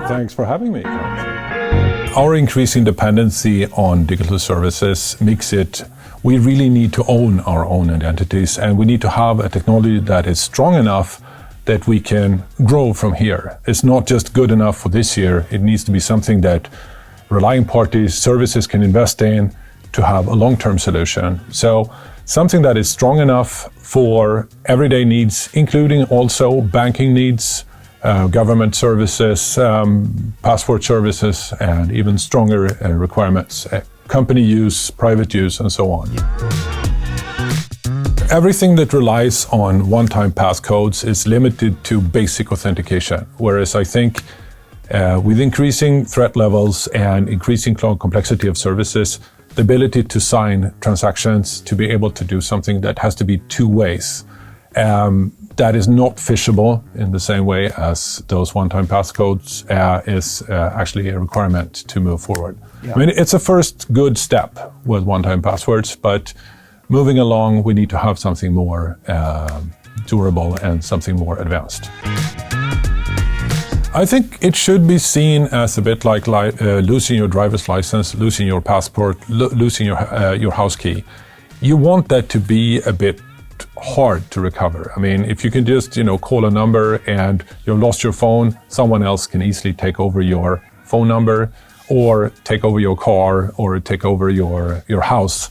Thanks for having me. Our increasing dependency on digital services makes it, we really need to own our own identities, and we need to have a technology that is strong enough that we can grow from here. It's not just good enough for this year, it needs to be something that relying parties, services can invest in to have a long-term solution. So something that is strong enough for everyday needs, including also banking needs, government services, passport services, and even stronger requirements, company use, private use, and so on. Everything that relies on one-time passcodes is limited to basic authentication, whereas I think with increasing threat levels and increasing complexity of services, the ability to sign transactions, to be able to do something that has to be two ways, that is not phishable in the same way as those one-time passcodes is actually a requirement to move forward. Yeah. I mean, it's a first good step with one-time passwords, but moving along, we need to have something more durable and something more advanced. I think it should be seen as a bit like losing your driver's license, losing your passport, losing your house key. You want that to be a bit hard to recover. I mean, if you can just, call a number and you've lost your phone, someone else can easily take over your phone number or take over your car or take over your house.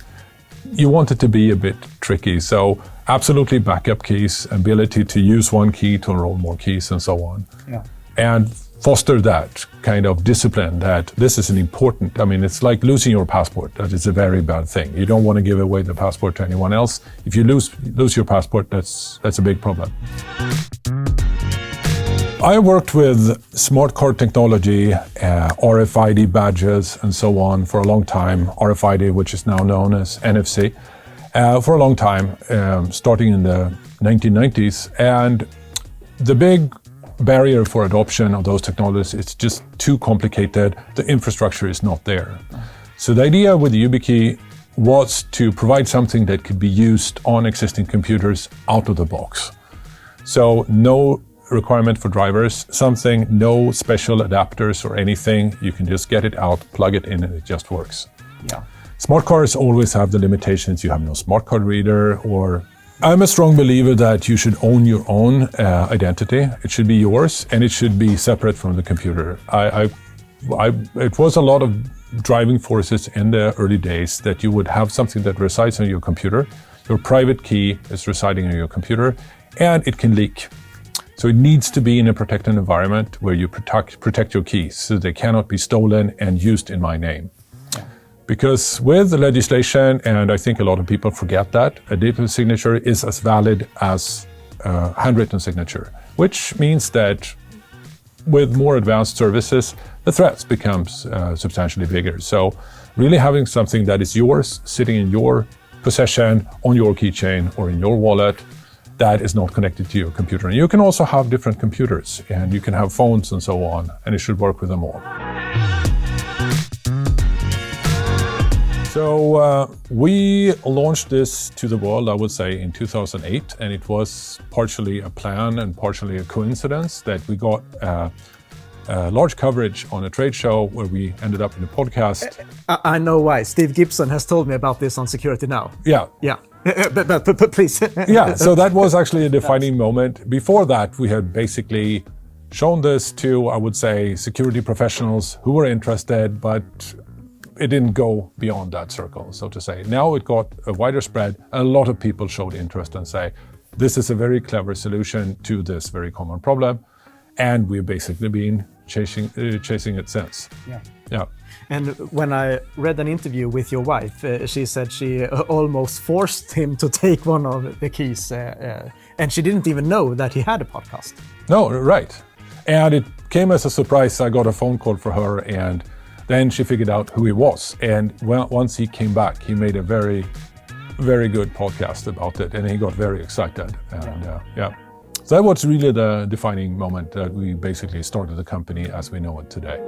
You want it to be a bit tricky. So absolutely backup keys, ability to use one key to enroll more keys and so on. Yeah. And foster that kind of discipline that this is it's like losing your passport. That is a very bad thing. You don't want to give away the passport to anyone else. If you lose your passport, that's a big problem. I worked with smart card technology, RFID badges and so on for a long time. RFID, which is now known as NFC, for a long time, starting in the 1990s. And the big barrier for adoption of those technologies, it's just too complicated. The infrastructure is not there. So the idea with the Yubico was to provide something that could be used on existing computers out of the box. So no requirement for drivers, no special adapters or anything. You can just get it out, plug it in, and it just works. Yeah. Smart cards always have the limitations. You have no smart card reader, or I'm a strong believer that you should own your own identity. It should be yours, and it should be separate from the computer. It was a lot of driving forces in the early days that you would have something that resides on your computer. Your private key is residing on your computer, and it can leak. So it needs to be in a protected environment where you protect your keys so they cannot be stolen and used in my name. Because with the legislation, and I think a lot of people forget that, a digital signature is as valid as a handwritten signature, which means that with more advanced services, the threats becomes substantially bigger. So really having something that is yours, sitting in your possession, on your keychain or in your wallet, that is not connected to your computer. And you can also have different computers, and you can have phones and so on, and it should work with them all. So we launched this to the world, I would say, in 2008, and it was partially a plan and partially a coincidence that we got large coverage on a trade show where we ended up in a podcast. I know why. Steve Gibson has told me about this on Security Now. Yeah. But please. Yeah, so that was actually a defining moment. Before that, we had basically shown this to, I would say, security professionals who were interested, but it didn't go beyond that circle, so to say. Now it got a wider spread. A lot of people showed interest and say, this is a very clever solution to this very common problem. And we've basically been chasing it since. Yeah. And when I read an interview with your wife, she said she almost forced him to take one of the keys. And she didn't even know that he had a podcast. No, right. And it came as a surprise. I got a phone call for her, and then she figured out who he was. And once he came back, he made a very, very good podcast about it, and he got very excited. And so that was really the defining moment that we basically started the company as we know it today.